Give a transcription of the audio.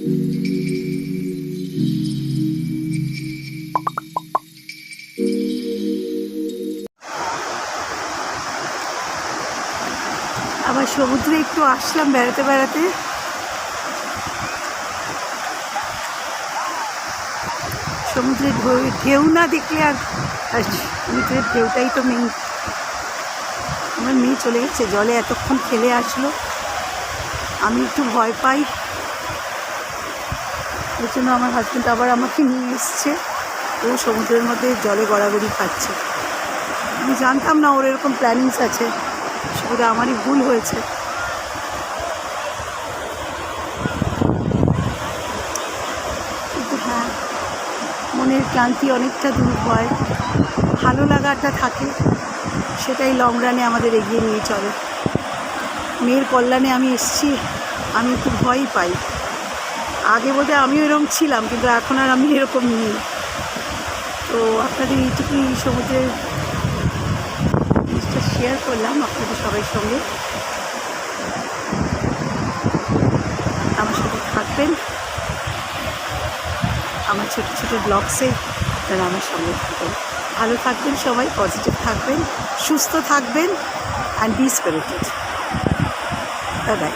আবার সমুদ্রে একটু আসলাম বেড়াতে বেড়াতে। সমুদ্রের ঢেউ না দেখলে আর সমুদ্রের ঢেউটাই তো মেন। আমার মেয়ে চলে গেছে, জলে এতক্ষণ খেলে আসলো, আমি একটু ভয় পাই, এর জন্য আমার হাজব্যান্ড আবার আমাকে নিয়ে এসছে। ও সমুদ্রের মধ্যে জলে গড়াগড়ি খাচ্ছে। আমি জানতাম না ওর এরকম প্ল্যানিংস আছে, সেটা আমারই ভুল হয়েছে। কিন্তু হ্যাঁ, মনের ক্লান্তি অনেকটা দূর হয়, ভালো লাগাটা থাকে, সেটাই লং রানে আমাদের এগিয়ে নিয়ে চলে। মেয়ের কল্যাণে আমি এসেছি, আমি একটু ভয়ই পাই। আগে বলতে আমিও এরকম ছিলাম, কিন্তু এখন আর আমি এরকম নেই। তো আপনাদের এইটুকুই সমুদ্রের জিনিসটা শেয়ার করলাম আপনাদের সবার সঙ্গে। আমার সাথে থাকবেন, আমার ছোটো ছোটো ব্লগসে আপনারা আমার সঙ্গে থাকবেন। ভালো থাকবেন সবাই, পজিটিভ থাকবেন, সুস্থ থাকবেন, and be spirited. Bye by.